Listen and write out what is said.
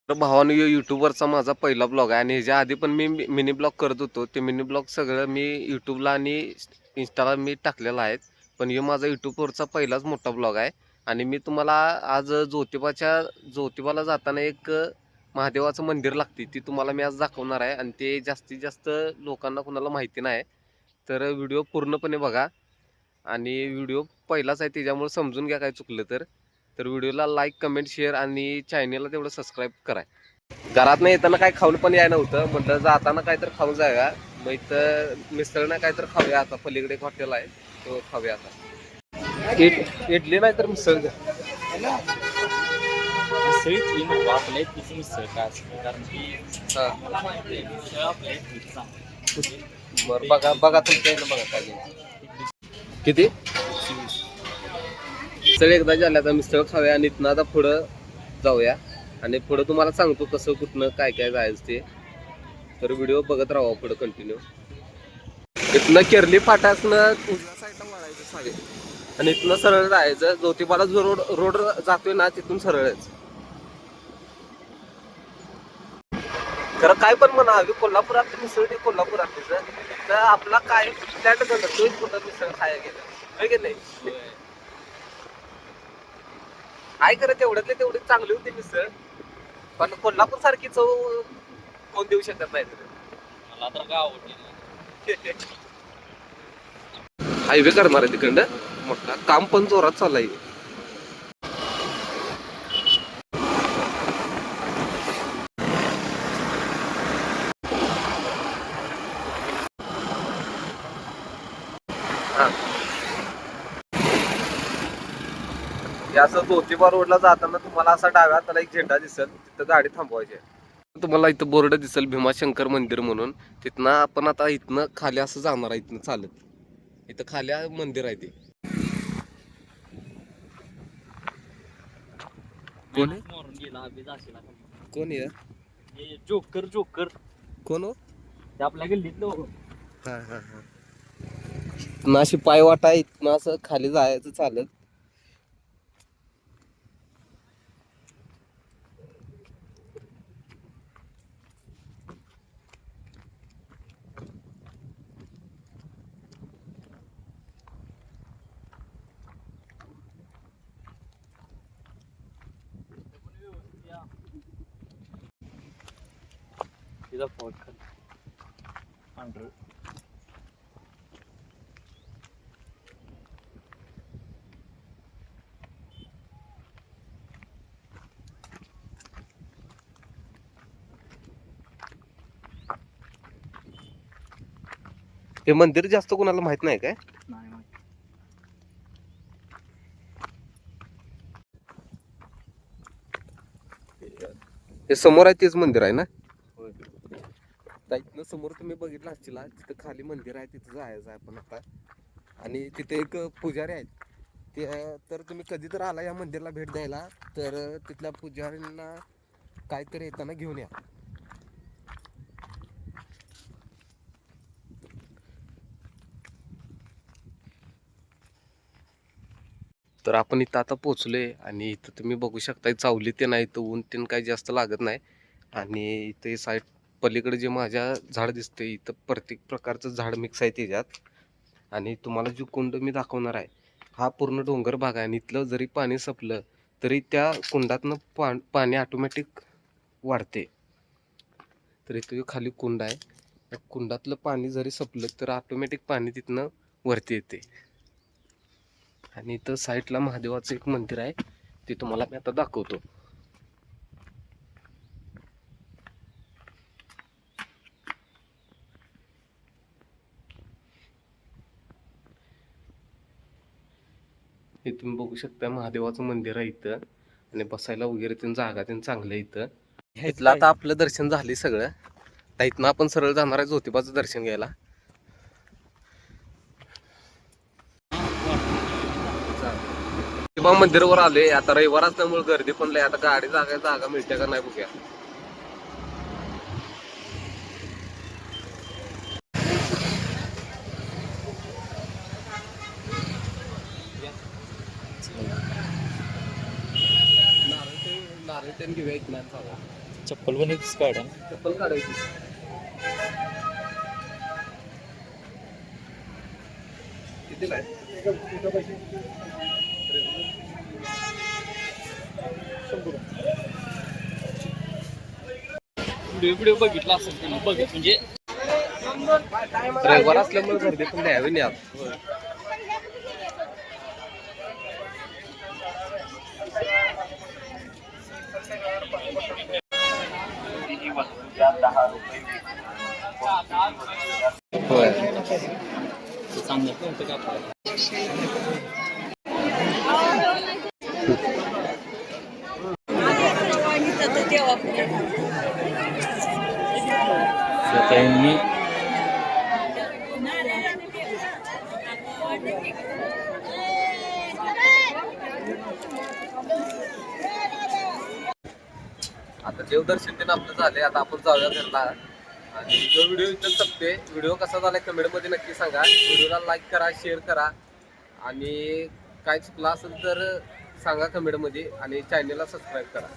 तर भावानो यूट्यूबवरचा माझा पहिला ब्लॉग आहे आणि ह्याच्या आधी पण मी मिनी ब्लॉग करत होतो. ते मिनी ब्लॉग सगळं मी यूट्यूबला आणि इंस्टाला मी टाकलेला आहे. पण हे माझा यूट्यूबवरचा पहिलाच मोठा ब्लॉग आहे आणि मी तुम्हाला आज ज्योतिबाला जाताना एक महादेवाचं मंदिर लागते ती तुम्हाला मी आज दाखवणार आहे आणि ते जास्तीत जास्त लोकांना कुणाला माहिती नाही. तर व्हिडिओ पूर्णपणे बघा आणि व्हिडिओ पहिलाच आहे त्याच्यामुळे समजून घ्या काय चुकलं तर. तर व्हिडिओला लाईक कमेंट शेअर आणि चॅनलला तेवढं सबस्क्राईब करा. घरात नाही येताना काय खाऊन पण याय नव्हतं म्हटलं जाताना काय तर खाऊ जाऊया. मग इथं मिसळनं काय तर खाऊया. आता पलीकडे एक हॉटेल आहे तो खाऊया. आता इडली नाही तर मिसळ घ्या. मिसळीतली नको आपल्या इथलीच मिसळ काय असते कारण की हा मला माहिती आहे मिसळ आपल्या इथलीच चांगली. बरं बघा बघा तुमच्या इथं बघा काय किती मिसळ एकदा झाल्या आता मिसळ खाऊया आणि इथनं आता पुढं जाऊया आणि पुढं तुम्हाला सांगतो कसं कुठनं काय काय जायचं ते. तर व्हिडिओ बघत राहा पुढं कंटिन्यू. इथनं केरली फाट्यासनं उजव्या साईडला वळायचं सागे आणि इथनं सरळ जायचं. ज्योतिबाला जो रोड रोड जातोय ना तिथून सरळच. खरं काय पण म्हणा हवी कोल्हापुरात मिसळ ते कोल्हापुरात तर आपला काय फ्लॅट झालं तोच कुठं मिसळ खायला गेलं होय की नाही. काय करत तेवढ्यातले तेवढे चांगली होती मिसळ पण कोल्हापूर सारखी चव कोण देऊ शकत नाही. मला तर काय आवडली हायवे करणार आहे तिकडं मोठा काम पण जोरात चालू आहे. हा हे असं ज्योतिबा रोडला जाताना तुम्हाला असा डाव्या हाताला एक झेंडा दिसेल तिथं गाडी थांबवायची. तुम्हाला इथं बोर्ड दिसेल भीमाशंकर मंदिर म्हणून. तिथनं आपण आता इथनं खाली असं जाणार आहे इथनं चालत. इथं खाली मंदिर आहे ते. कोण आहे? मारून गेला अभि जाशीला कोण आहे? हे जोकर जोकर कोण हो? ते आपल्या गल्लीतलं हो. हा हा हा. इथनं अशी पायवाट आहे इथनं असं खाली जायचं चालत. तिचा फोन पांढरं हे मंदिर जास्त कोणाला माहित नाही काय? नाही माहिती. हे समोर आहे तेच मंदिर आहे ना? होय. इथनं समोर तुम्ही बघितलं असतील तिथं खाली मंदिर आहे तिथं जायचं आहे आपण आता. आणि तिथे एक पुजारी आहेत ते तर तुम्ही कधी तर आला या मंदिरला भेट द्यायला तर तिथल्या पुजारींना काहीतरी येताना घेऊन या. तर आपण इथं आता पोचलोय आणि इथं तुम्ही बघू शकता चावली ते नाही इथं ऊन ते काही जास्त लागत नाही. आणि इथे साईड पलीकडे जे माझ्या झाड दिसते इथं प्रत्येक प्रकारचं झाड मिक्स आहे त्याच्यात. आणि तुम्हाला जो कुंड मी दाखवणार आहे हा पूर्ण डोंगर भाग आहे आणि इथलं जरी पाणी संपलं तरी त्या कुंडातनं पाणी ऑटोमॅटिक वाढते. तर इथं खाली कुंड आहे त्या कुंडातलं पाणी जरी संपलं तर ऑटोमॅटिक पाणी तिथनं वरती येते. आणि इथं साईडला महादेवाचं एक मंदिर आहे ते तुम्हाला मी आता दाखवतो. हे तुम्ही बघू शकता महादेवाचं मंदिर आहे इथं आणि बसायला वगैरे त्यांनी जागा त्यांनी चांगलं आहे इथं. इथलं आता आपलं दर्शन झाले सगळं. तर इथनं आपण सरळ जाणार आहे ज्योतिबाचं दर्शन घ्यायला. ज्योतिबा मंदिरावर आले आता रविवार असल्यामुळे गर्दी पण लय. आता गाडी जागा मिळते का नाही बघूया. नारळ घेऊया इथनं. चप्पल पण एकच काढा ना. चप्पल काढायची. किती काय व्हिडिओ बघितला असेल त्यांनी बघत म्हणजे रविवार असल्यामुळे गर्दी पण द्यावी नाही आज. होय. सांगत नव्हतं का आपल्याला. आता यांनी आता देवदर्शन दिन आपलं झाले. आता आपण जाऊया घरला. आणि जो व्हिडिओ इथं संपते. व्हिडिओ कसा झाला कमेंटमध्ये नक्की सांगा. व्हिडिओला लाईक करा, शेअर करा आणि काय चुकला असेल तर सांगा कमेंटमध्ये आणि चॅनलला सबस्क्राईब करा.